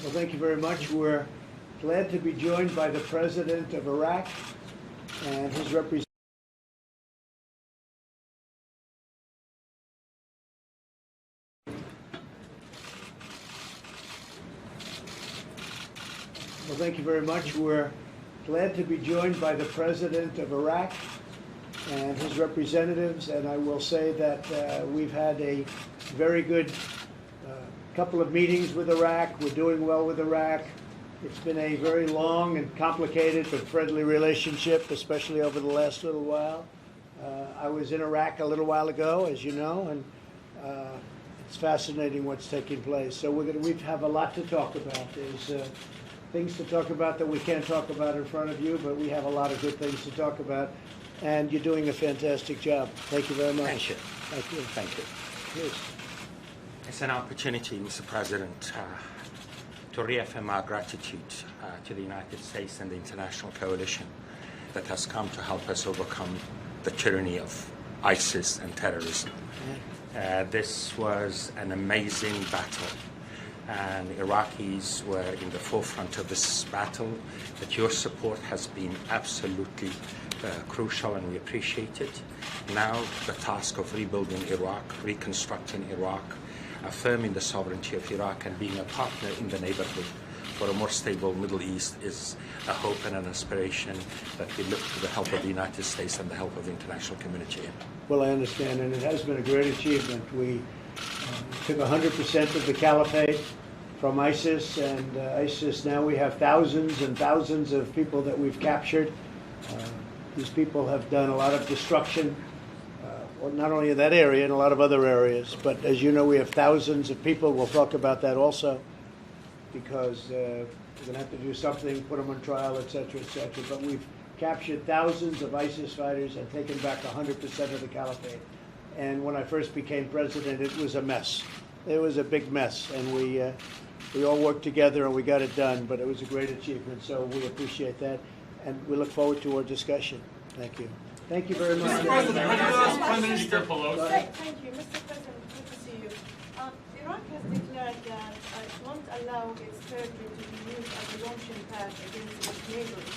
Well, thank you very much. We're glad to be joined by the President of Iraq and his representative. Well, thank you very much. We're glad to be joined by the President of Iraq and his representatives, and I will say that we've had a very good couple of meetings with Iraq. We're doing well with Iraq. It's been a very long and complicated but friendly relationship, especially over the last little while. I was in Iraq a little while ago, as you know, and it's fascinating what's taking place. So we have a lot to talk about. There's things to talk about that we can't talk about in front of you, but we have a lot of good things to talk about. And you're doing a fantastic job. Thank you very much. Thank you. Thank you. Thank you. Yes. It's an opportunity, Mr. President, to reaffirm our gratitude to the United States and the international coalition that has come to help us overcome the tyranny of ISIS and terrorism. This was an amazing battle, and Iraqis were in the forefront of this battle, but your support has been absolutely crucial, and we appreciate it. Now the task of rebuilding Iraq, reconstructing Iraq, affirming the sovereignty of Iraq and being a partner in the neighborhood for a more stable Middle East is a hope and an aspiration that we look to the help of the United States and the help of the international community in. Well, I understand, and it has been a great achievement. We took 100% of the caliphate from ISIS, and ISIS now we have thousands and thousands of people that we've captured. These people have done a lot of destruction, not only in that area, in a lot of other areas. But as you know, we have thousands of people. We'll talk about that also, because we're going to have to do something, put them on trial, et cetera, et cetera. But we've captured thousands of ISIS fighters and taken back 100% of the caliphate. And when I first became president, it was a mess. It was a big mess, and we all worked together and we got it done. But it was a great achievement, so we appreciate that, and we look forward to our discussion. Thank you. Thank you very much. Mr. President, have you asked Prime Minister Pelosi? Thank you, Mr. President. Good to see you. Iraq has declared that it won't allow its territory to be used as a launching pad against its neighbors.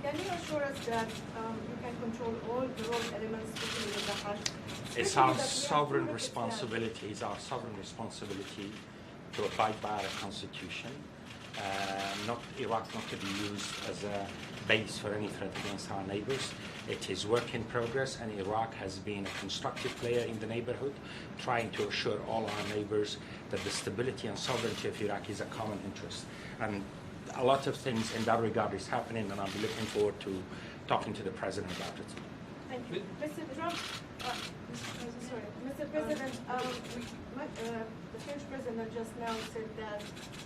Can you assure us that you can control all the road elements, especially with the Hajj? It's our sovereign responsibility. It's our sovereign responsibility to abide by our constitution. Iraq not to be used as a base for any threat against our neighbors. It is work in progress, and Iraq has been a constructive player in the neighborhood, trying to assure all our neighbors that the stability and sovereignty of Iraq is a common interest. And a lot of things in that regard is happening, and I'll be looking forward to talking to the President about it. Thank you. Mr. Trump, Mr. President, the French President just now said that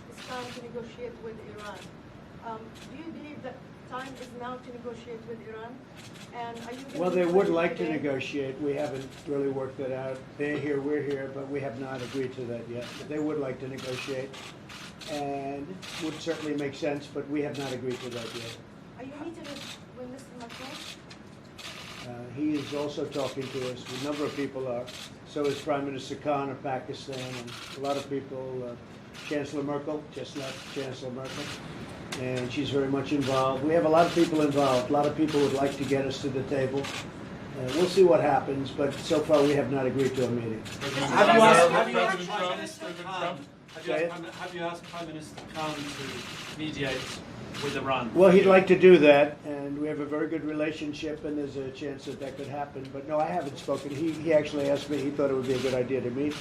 it's time to negotiate with Iran. Do you believe that time is now to negotiate with Iran? And are you Well, they would like to negotiate. We haven't really worked that out. They're here, we're here, but we have not agreed to that yet. But they would like to negotiate, and it would certainly make sense, but we have not agreed to that yet. Are you meeting with Mr. Macron? He is also talking to us. A number of people are. So is Prime Minister Khan of Pakistan, and a lot of people. Chancellor Merkel, just left Chancellor Merkel, and she's very much involved. We have a lot of people involved. A lot of people would like to get us to the table. We'll see what happens, but so far we have not agreed to a meeting. Have you asked Prime Minister Khan to mediate with Iran? Well, he'd like to do that, and we have a very good relationship, and there's a chance that that could happen. But no, I haven't spoken. He actually asked me. He thought it would be a good idea to meet.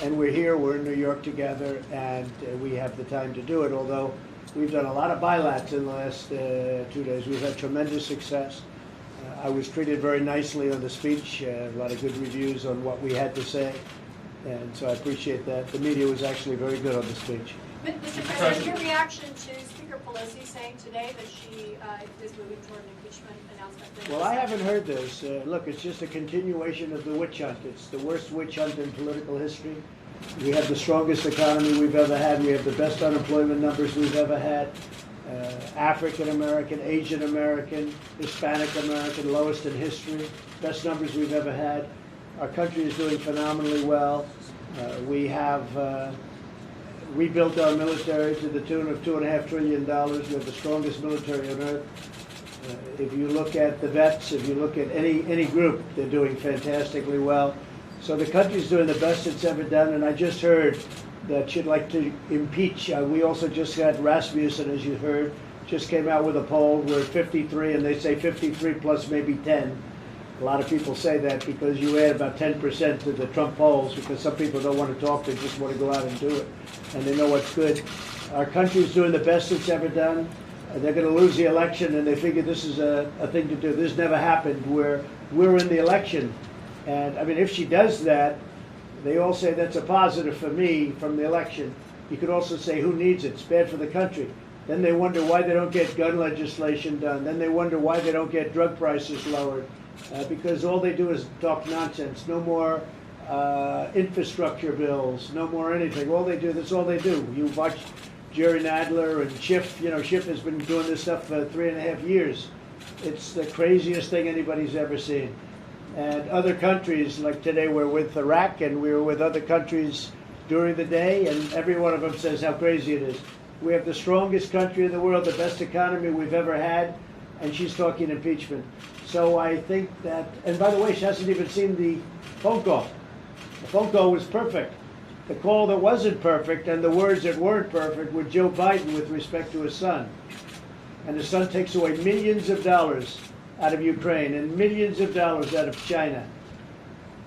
And we're here, we're in New York together, and we have the time to do it, although we've done a lot of bilats in the last 2 days. We've had tremendous success. I was treated very nicely on the speech, a lot of good reviews on what we had to say, and so I appreciate that. The media was actually very good on the speech. Mr. President, your reaction to Speaker Pelosi saying today that she is moving toward an impeachment announcement? Well, I haven't heard this. Look, it's just a continuation of the witch hunt. It's the worst witch hunt in political history. We have the strongest economy we've ever had. We have the best unemployment numbers we've ever had. African American, Asian American, Hispanic American, lowest in history. Best numbers we've ever had. Our country is doing phenomenally well. We have rebuilt our military to the tune of $2.5 trillion. We have the strongest military on earth. If you look at the vets, if you look at any group, they're doing fantastically well. So the country's doing the best it's ever done, and I just heard that she'd like to impeach. We also just got Rasmussen, as you heard, just came out with a poll. We're at 53, and they say 53 plus maybe 10. A lot of people say that because you add about 10% to the Trump polls, because some people don't want to talk, they just want to go out and do it, and they know what's good. Our country's doing the best it's ever done. They're going to lose the election, and they figure this is a thing to do. This never happened where we're in the election. And, I mean, if she does that, they all say that's a positive for me from the election. You could also say, who needs it? It's bad for the country. Then they wonder why they don't get gun legislation done. Then they wonder why they don't get drug prices lowered. Because all they do is talk nonsense. No more infrastructure bills, no more anything. All they do, that's all they do. You watch Jerry Nadler and Schiff. You know, Schiff has been doing this stuff for 3.5 years. It's the craziest thing anybody's ever seen. And other countries, like today we're with Iraq and we were with other countries during the day, and every one of them says how crazy it is. We have the strongest country in the world, the best economy we've ever had, and she's talking impeachment. So I think that, and by the way, she hasn't even seen the phone call. The phone call was perfect. The call that wasn't perfect and the words that weren't perfect were Joe Biden with respect to his son. And his son takes away millions of dollars out of Ukraine and millions of dollars out of China.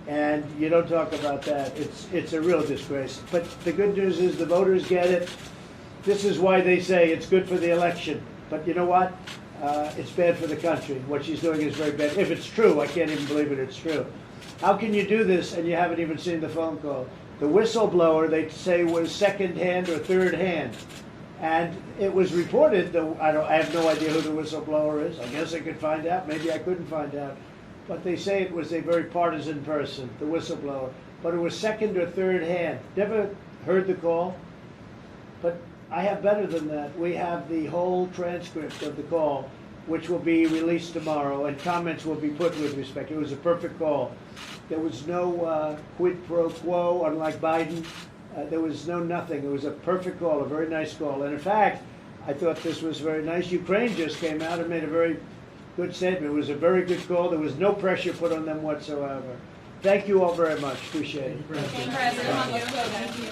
And you don't talk about that. It's a real disgrace. But the good news is the voters get it. This is why they say it's good for the election. But you know what? It's bad for the country. What she's doing is very bad. If it's true, I can't even believe it, it's true. How can you do this and you haven't even seen the phone call? The whistleblower, they say, was second hand or third hand. And it was reported, though I have no idea who the whistleblower is. I guess I could find out. Maybe I couldn't find out. But they say it was a very partisan person, the whistleblower. But it was second or third hand. Never heard the call. But I have better than that. We have the whole transcript of the call, which will be released tomorrow, and comments will be put with respect. It was a perfect call. There was no quid pro quo, unlike Biden. There was no nothing. It was a perfect call, a very nice call. And in fact, I thought this was very nice. Ukraine just came out and made a very good statement. It was a very good call. There was no pressure put on them whatsoever. Thank you all very much. Appreciate it. Thank you, President.